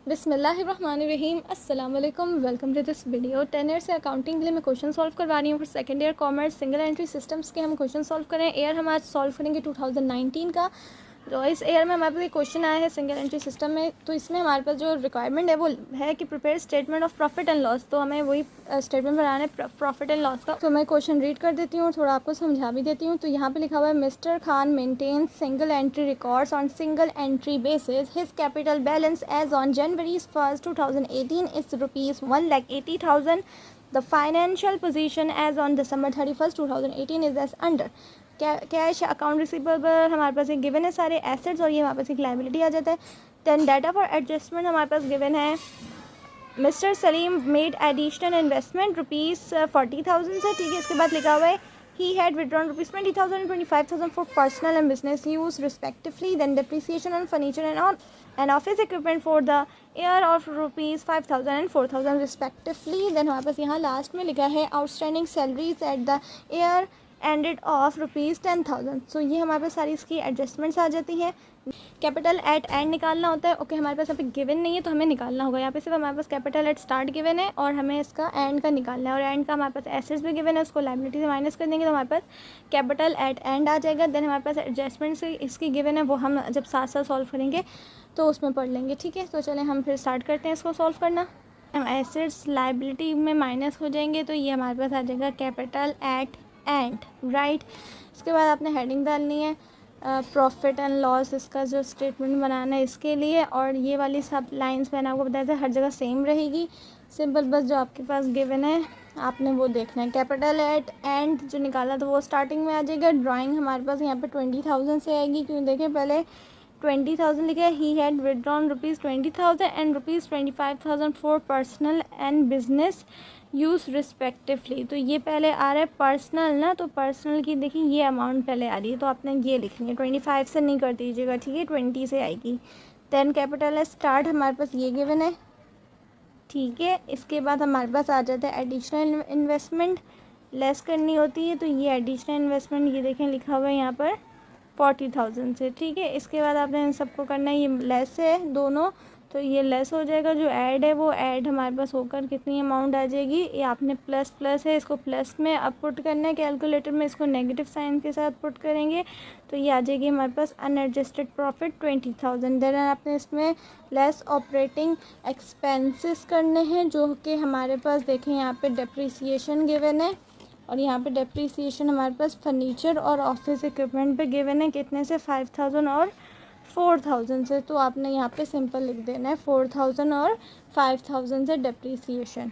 बिस्मिल्लाहिर्रहमानिर्रहीम अस्सलाम वालेकुम। Welcome to this video. 10 year से अकाउंटिंग के लिए मैं क्वेश्चन सॉल्व करवा रही हूँ। फिर second year commerce single entry systems के हम क्वेश्चन सॉल्व करें। ईयर हम आज सॉल्व करेंगे 2019 का। तो इस ईयर में हमारे पास एक क्वेश्चन आया है सिंगल एंट्री सिस्टम में। तो इसमें हमारे पास जो रिक्वायरमेंट है वो है कि prepare statement of profit and loss. तो हमें वही स्टेटमेंट बनाना है प्रॉफिट एंड लॉस का। तो मैं क्वेश्चन रीड कर देती हूँ, थोड़ा आपको समझा भी देती हूँ। तो यहाँ पे लिखा हुआ है mister Khan maintain single entry records on single entry basis. His capital balance as on January 1st 2018 is rupees 1,80,000. The financial position as on December 31st 2018 is as under. Cash account receivable हमारे पास एक given है सारे assets, और ये हमारे पास एक लाइबिलिटी आ जाता है। देन डाटा फॉर एडजस्टमेंट हमारे पास गिवन है mister Salim made additional investment ₹40,000 से, ठीक है। इसके बाद लिखा हुआ है he had withdrawn ₹20,000 and ₹25,000 for personal and business use respectively. Then depreciation on furniture and office equipment for the year of ₹5,000 and ₹4,000 respectively. Then हमारे पास यहाँ लास्ट में लिखा है outstanding salaries at the year ended of ₹10,000. So ये हमारे पास सारी इसकी एडजस्टमेंट्स आ जाती हैं। कैपिटल एट एंड निकालना होता है। ओके हमारे पास यहाँ पे गिवन नहीं है तो हमें निकालना होगा। यहाँ पे सिर्फ हमारे पास कैपिटल एट स्टार्ट गिवन है और हमें इसका एंड का निकालना है। और एंड का हमारे पास एसेट्स भी गिवन है, उसको लायबिलिटी से माइनस कर देंगे तो हमारे पास कैपिटल एट एंड आ जाएगा। देन हमारे पास एडजस्टमेंट से इसकी गिवन है, वो हम जब साथ साथ सॉल्व करेंगे तो उसमें पढ़ लेंगे, ठीक है। तो चलें हम फिर स्टार्ट करते हैं इसको सॉल्व करना। हम एसेट्स लायबिलिटी में माइनस हो जाएंगे तो ये हमारे पास आ जाएगा कैपिटल एट एंड, राइट। इसके बाद आपने हेडिंग डालनी है प्रॉफिट एंड लॉस, इसका जो स्टेटमेंट बनाना है इसके लिए। और ये वाली सब लाइंस मैंने आपको बताया था हर जगह सेम रहेगी, सिंपल बस जो आपके पास गिवन है आपने वो देखना है। कैपिटल एट एंड जो निकाला तो वो स्टार्टिंग में आ जाएगा। ड्राइंग हमारे पास यहाँ पे 20,000 से आएगी, क्यों देखें पहले 20,000 लिखा है। He had withdrawn ₹20,000 and ₹25,000 for personal and business use respectively. तो ये पहले आ रहा है पर्सनल ना, तो पर्सनल की देखिए ये अमाउंट पहले आ रही है तो आपने ये लिखनी है। 25 से नहीं कर दीजिएगा, ठीक है, 20 से आएगी। देन कैपिटल है स्टार्ट हमारे पास ये गिवन है, ठीक है। इसके बाद हमारे पास आ जाता है एडिशनल इन्वेस्टमेंट, लेस करनी होती है। तो ये एडिशनल इन्वेस्टमेंट ये देखें लिखा हुआ है यहाँ पर 40,000 से, ठीक है। इसके बाद आपने इन सबको करना है, ये लेस है दोनों तो ये लेस हो जाएगा। जो ऐड है वो ऐड हमारे पास होकर कितनी अमाउंट आ जाएगी, ये आपने प्लस प्लस है इसको प्लस में अब पुट करना है। कैलकुलेटर में इसको नेगेटिव साइन के साथ पुट करेंगे तो ये आ जाएगी हमारे पास अनएडजस्टेड प्रॉफिट 20,000। देन आपने इसमें लेस ऑपरेटिंग एक्सपेंसेस करने हैं, जो कि हमारे पास देखें यहाँ पे डेप्रिसिएशन गिवन है। और यहाँ पे डेप्रिसिएशन हमारे पास फर्नीचर और ऑफिस इक्विपमेंट पे गिवन है, कितने से 5,000 और 4,000 से। तो आपने यहाँ पे सिंपल लिख देना है 4,000 और 5,000 से डेप्रिसिएशन,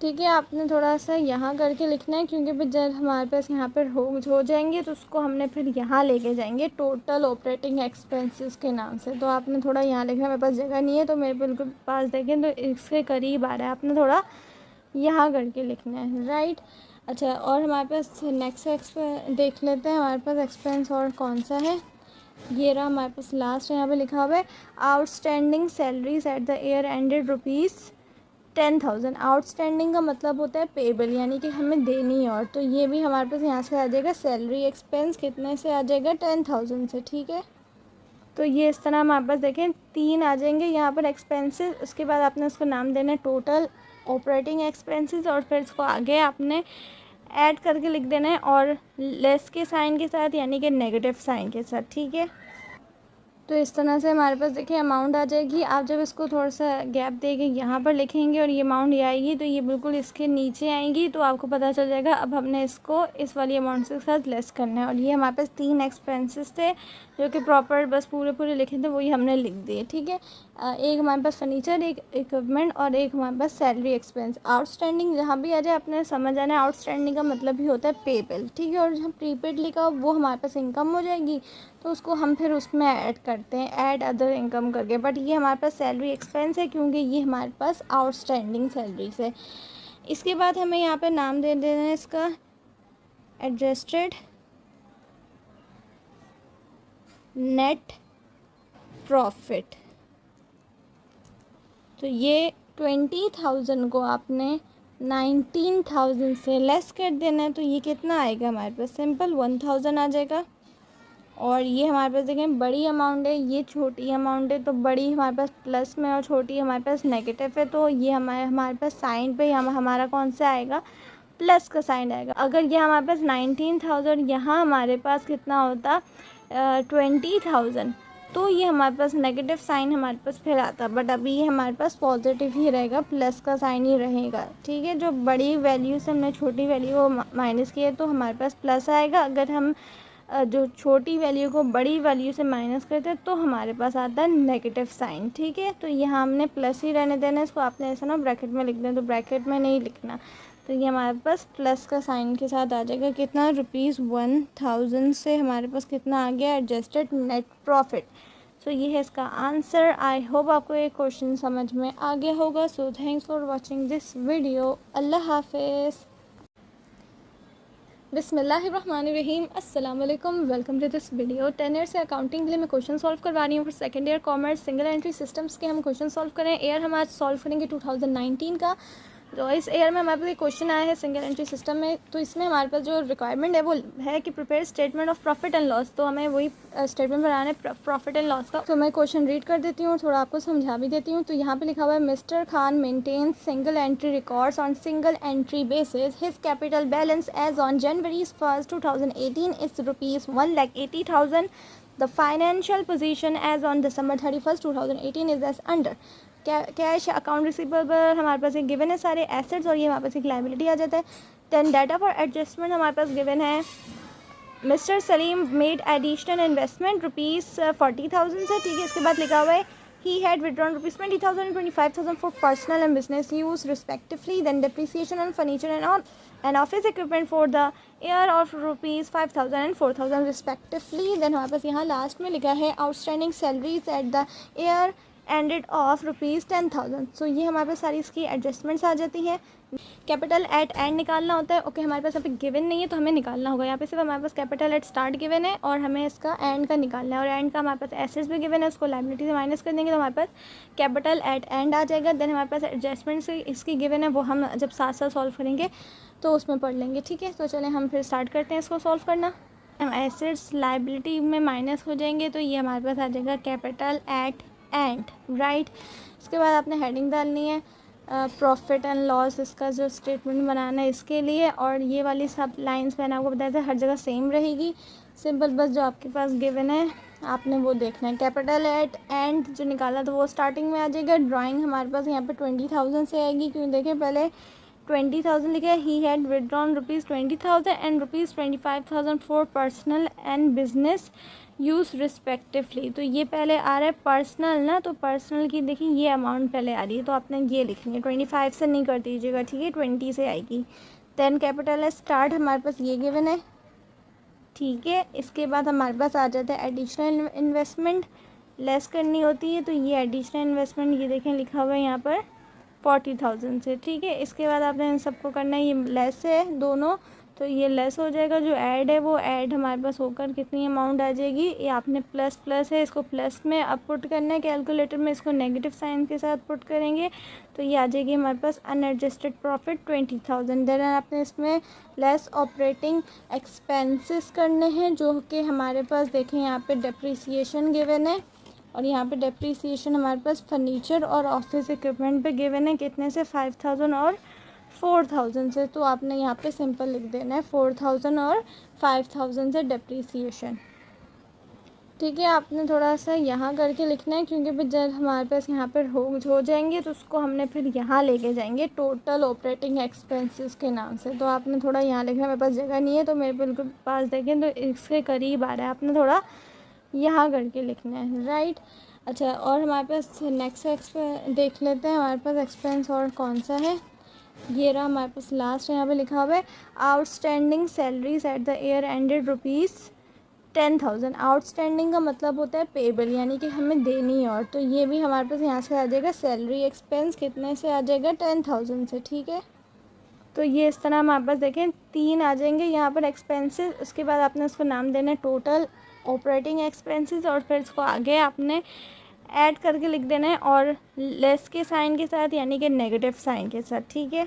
ठीक है। आपने थोड़ा सा यहाँ करके लिखना है, क्योंकि फिर जब हमारे पास यहाँ पर हो जाएंगे तो उसको हमने फिर यहाँ लेके जाएंगे टोटल ऑपरेटिंग एक्सपेंसेस के नाम से। तो आपने थोड़ा यहाँ लिखना, मेरे पास जगह नहीं है तो मेरे बिल्कुल पास देखें तो इसके करीब आ रहा है, आपने थोड़ा यहाँ करके लिखना है, राइट। अच्छा, और हमारे पास नेक्स्ट देख लेते हैं हमारे पास एक्सपेंस और कौन सा है। ये रहा हमारे पास लास्ट यहाँ पे लिखा हुआ है outstanding salaries at the year ended ₹10,000। Outstanding का मतलब होता है पेबल, यानी कि हमें देनी है। और तो ये भी हमारे पास यहाँ से आ जाएगा सैलरी एक्सपेंस, कितने से आ जाएगा 10,000 से, ठीक है। तो ये इस तरह हमारे पास देखें 3 आ जाएंगे यहाँ पर एक्सपेंसेस। उसके बाद आपने उसको नाम देना है टोटल ऑपरेटिंग एक्सपेंसेस, और फिर इसको आगे आपने ऐड करके लिख देना है और लेस के साइन के साथ, यानी कि नेगेटिव साइन के साथ, ठीक है। तो इस तरह से हमारे पास देखिए अमाउंट आ जाएगी। आप जब इसको थोड़ा सा गैप देके यहाँ पर लिखेंगे और ये अमाउंट ये आएगी तो ये बिल्कुल इसके नीचे आएंगी, तो आपको पता चल जाएगा अब हमने इसको इस वाली अमाउंट के साथ लेस करना है। और ये हमारे पास 3 एक्सपेंसेस थे जो कि प्रॉपर बस पूरे लिखे थे, वही हमने लिख दिए, ठीक है। एक हमारे पास फर्नीचर, एक इक्विपमेंट और एक हमारे पास सैलरी एक्सपेंस। आउटस्टैंडिंग जहाँ भी आ जाए अपने समझ आना है, आउटस्टैंडिंग का मतलब ही होता है पेबल, ठीक है। और जहाँ प्रीपेड लिखा वो हमारे पास इनकम हो जाएगी, तो उसको हम फिर उसमें ऐड करते हैं, ऐड अदर इनकम करके। बट ये हमारे पास सैलरी एक्सपेंस है क्योंकि ये हमारे पास आउटस्टैंडिंग सैलरीज है। इसके बाद हमें यहाँ पे नाम दे देना है इसका एडजस्टेड नेट प्रॉफिट। तो ये 20,000 को आपने 19,000 से लेस कर देना है, तो ये कितना आएगा हमारे पास, सिंपल 1,000 आ जाएगा। और ये हमारे पास देखें बड़ी अमाउंट है, ये छोटी अमाउंट है, तो बड़ी हमारे पास प्लस में और छोटी हमारे पास नेगेटिव है, तो ये हमारे पास साइन पे हमारा कौन सा आएगा, प्लस का साइन आएगा। अगर ये हमारे पास 19,000 यहाँ हमारे पास कितना होता 20,000, तो ये हमारे पास नेगेटिव साइन हमारे पास फिर आता, बट अभी ये हमारे पास पॉजिटिव ही रहेगा, प्लस का साइन ही रहेगा। ठीक है, जो बड़ी वैल्यू से हमने छोटी वैल्यू को माइनस किया तो हमारे पास प्लस आएगा। अगर हम जो छोटी वैल्यू को बड़ी वैल्यू से माइनस करते हैं तो हमारे पास आता है नेगेटिव साइन। ठीक है, तो यहाँ हमने प्लस ही रहने देना है, इसको आपने ऐसा ना ब्रैकेट में लिख दें, तो ब्रैकेट में नहीं लिखना, तो ये हमारे पास प्लस का साइन के साथ आ जाएगा। कितना, ₹1000 से हमारे पास कितना आ गया, एडजस्टेड नेट प्रॉफिट। सो ये है इसका आंसर। आई होप आपको ये क्वेश्चन समझ में आ गया होगा। So thanks for watching this video. अल्लाह हाफिज़। बिस्मिल्लाहिर्रहमानिर्रहीम। अस्सलाम वालेकुम, welcome to this video. 10 year से अकाउंटिंग के लिए मैं क्वेश्चन सॉल्व करवा रही हूँ फिर second year commerce single entry systems के हम क्वेश्चन सॉल्व करें। ईयर हम आज सॉल्व करेंगे 2019 का। तो इस ईयर में हमारे पास एक क्वेश्चन आया है सिंगल एंट्री सिस्टम में, तो इसमें हमारे पास जो रिक्वायरमेंट है वो है कि prepare statement of profit and loss. तो हमें वही स्टेटमेंट बनाना है प्रॉफिट एंड लॉस का। तो मैं क्वेश्चन रीड कर देती हूँ, थोड़ा आपको समझा भी देती हूँ। तो यहाँ पे लिखा हुआ है, mister Khan maintain single entry records on single entry basis. His capital balance as on January 1st 2018 is ₹1,80,000। The financial position as on December 31st 2018 is as under. Cash account receivable हमारे पास एक गिवन है सारे assets, और ये हमारे पास एक लाइबिलिटी आ जाता है। देन डाटा फॉर एडजस्टमेंट हमारे पास गिवन है, mister Salim made additional investment ₹40,000 से। ठीक है, इसके बाद लिखा हुआ है, he had withdrawn ₹20,000 and 25,000 for personal and business use respectively. Then depreciation on furniture and office equipment for the year of ₹5,000 and 4,000 respectively. Then हमारे पास यहाँ लास्ट में लिखा है, outstanding salaries at the year ended of ₹10,000। So ये हमारे पास सारी इसकी एडजस्टमेंट्स आ जाती हैं। कैपिटल एट एंड निकालना होता है। ओके, हमारे पास यहाँ पे गिवन नहीं है तो हमें निकालना होगा। यहाँ पे सिर्फ हमारे पास कैपिटल एट स्टार्ट गिवन है और हमें इसका एंड का निकालना है, और एंड का हमारे पास एसेट्स भी गिवन है, उसको लायबिलिटी से माइनस कर देंगे तो हमारे पास कैपिटल एट एंड आ जाएगा। देन हमारे पास एडजस्टमेंट्स इसकी गिवन है, वो हम जब साथ साथ सॉल्व करेंगे तो उसमें पढ़ लेंगे। ठीक है, तो चलें हम फिर स्टार्ट करते हैं इसको सॉल्व करना। हम एसेट्स लायबिलिटी में माइनस हो जाएंगे तो ये हमारे पास आ जाएगा कैपिटल एट एंड, राइट। इसके बाद आपने हेडिंग डालनी है प्रॉफिट एंड लॉस, इसका जो स्टेटमेंट बनाना है इसके लिए, और ये वाली सब लाइंस मैंने आपको बताया था हर जगह सेम रहेगी, सिंपल बस जो आपके पास गिवन है आपने वो देखना है। कैपिटल एट एंड जो निकाला था वो स्टार्टिंग में आ जाएगा। ड्राइंग हमारे पास यहाँ पे 20,000 से आएगी, क्यों देखें पहले 20,000 लिखा है, he had withdrawn ₹20,000 and ₹25,000 for personal and business use respectively. तो ये पहले आ रहा है पर्सनल ना, तो पर्सनल की देखिए ये अमाउंट पहले आ रही है, तो आपने ये लिखनी है, 25 से नहीं कर दीजिएगा, ठीक है, 20 से आएगी। देन कैपिटल है स्टार्ट हमारे पास ये गिवन है, ठीक है। इसके बाद हमारे पास आ जाता है एडिशनल इन्वेस्टमेंट, लेस करनी होती है, तो ये एडिशनल इन्वेस्टमेंट ये देखें लिखा हुआ है यहाँ पर 40,000 से, ठीक है। इसके बाद आपने इन सबको करना है, ये लेस है दोनों, तो ये लेस हो जाएगा। जो ऐड है वो ऐड हमारे पास होकर कितनी अमाउंट आ जाएगी, ये आपने प्लस प्लस है, इसको प्लस में अब पुट करना है, कैलकुलेटर में इसको नेगेटिव साइन के साथ पुट करेंगे तो ये आ जाएगी हमारे पास अनएडजस्टेड प्रॉफिट 20,000। देन आपने इसमें लेस ऑपरेटिंग एक्सपेंसेस करने हैं, जो कि हमारे पास देखें यहाँ पे डिप्रिसिएशन गिवन है, और यहाँ पे डिप्रिसिएशन हमारे पास फर्नीचर और ऑफिस इक्विपमेंट पे गिवन है, कितने से 5,000 और 4,000 से। तो आपने यहाँ पे सिंपल लिख देना है 4,000 और 5,000 से डिप्रिसिएशन, ठीक है। आपने थोड़ा सा यहाँ करके लिखना है, क्योंकि फिर जब हमारे पास यहाँ पर हो जाएंगे तो उसको हमने फिर यहाँ लेके जाएंगे टोटल ऑपरेटिंग एक्सपेंसेस के नाम से। तो आपने थोड़ा यहाँ लिखना, मेरे पास जगह नहीं है तो मेरे बिल्कुल पास देखें तो इसके करीब आ रहा है, आपने थोड़ा यहाँ करके लिखना है, राइट। अच्छा, और हमारे पास नेक्स्ट देख लेते हैं, हमारे पास एक्सपेंस और कौन सा है, ये रहा हमारे पास लास्ट यहाँ पे लिखा हुआ है, outstanding salaries at the year ended ₹10,000। Outstanding का मतलब होता है पेबल, यानी कि हमें देनी है, और तो ये भी हमारे पास यहाँ से आ जाएगा सैलरी एक्सपेंस, कितने से आ जाएगा 10,000 से, ठीक है। तो ये इस तरह हमारे पास देखें 3 आ जाएंगे यहाँ पर एक्सपेंसेस। उसके बाद आपने उसको नाम देना है टोटल ऑपरेटिंग एक्सपेंसेस, और फिर इसको आगे आपने ऐड करके लिख देना है, और लेस के साइन के साथ, यानी कि नेगेटिव साइन के साथ, ठीक है।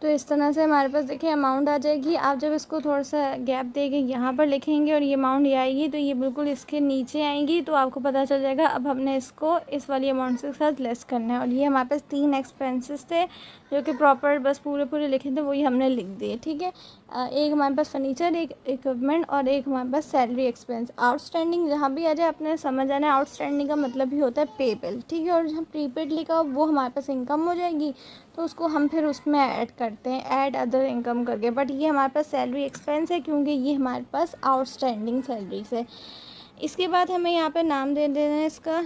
तो इस तरह से हमारे पास देखिए अमाउंट आ जाएगी। आप जब इसको थोड़ा सा गैप देके यहाँ पर लिखेंगे और ये अमाउंट ये आएगी तो ये बिल्कुल इसके नीचे आएंगी, तो आपको पता चल जाएगा अब हमने इसको इस वाली अमाउंट के साथ लेस करना है। और ये हमारे पास 3 एक्सपेंसेस थे जो कि प्रॉपर बस पूरे लिखे थे, वही हमने लिख दिए, ठीक है। एक हमारे पास फर्नीचर, एक इक्विपमेंट और एक हमारे पास सैलरी एक्सपेंस। आउटस्टैंडिंग जहाँ भी आ जाए अपने समझ आना है, आउटस्टैंडिंग का मतलब ही होता है पे बिल, ठीक है। और जहाँ प्रीपेड लिखा हो वो हमारे पास इनकम हो जाएगी, तो उसको हम फिर उसमें ऐड करते हैं, ऐड अदर इनकम करके। बट ये हमारे पास सैलरी एक्सपेंस है क्योंकि ये हमारे पास आउटस्टैंडिंग सैलरीज है। इसके बाद हमें यहाँ पे नाम दे देना है इसका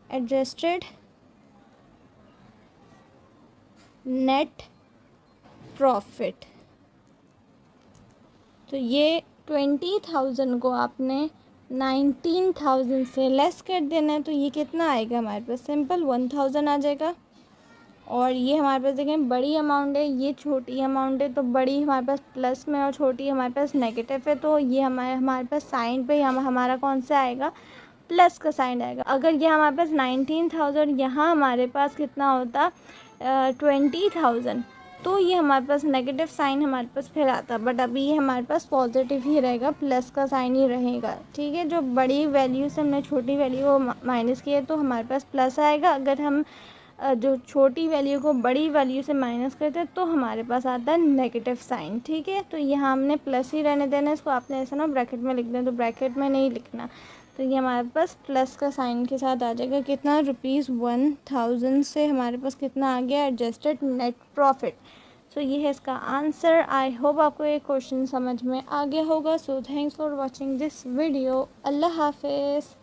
एडजस्टेड नेट प्रॉफिट। तो ये 20,000 को आपने 19,000 से लेस कर देना है, तो ये कितना आएगा हमारे पास, सिंपल 1,000 आ जाएगा। और ये हमारे पास देखें बड़ी अमाउंट है, ये छोटी अमाउंट है, तो बड़ी हमारे पास प्लस में और छोटी हमारे पास नेगेटिव है, तो ये हमारे पास साइन पे हमारा कौन सा आएगा, प्लस का साइन आएगा। अगर ये हमारे पास 19,000 यहाँ हमारे पास कितना होता 20,000, तो ये हमारे पास नेगेटिव साइन हमारे पास फिर आता। बट अभी ये हमारे पास पॉजिटिव ही रहेगा, प्लस का साइन ही रहेगा, ठीक है। जो बड़ी वैल्यू से हमने छोटी वैल्यू को माइनस किया तो हमारे पास प्लस आएगा। अगर हम जो छोटी वैल्यू को बड़ी वैल्यू से माइनस करते हैं तो हमारे पास आता है नेगेटिव साइन, ठीक है। तो यहाँ हमने प्लस ही रहने देना है, इसको आपने ऐसा ना ब्रैकेट में लिख दें, तो ब्रैकेट में नहीं लिखना। तो ये हमारे पास प्लस का साइन के साथ आ जाएगा कितना, ₹1,000 से हमारे पास कितना आ गया, एडजस्टेड नेट प्रॉफिट। सो ये है इसका आंसर। आई होप आपको ये क्वेश्चन समझ में आ गया होगा। So thanks for watching this video. अल्लाह हाफिज़।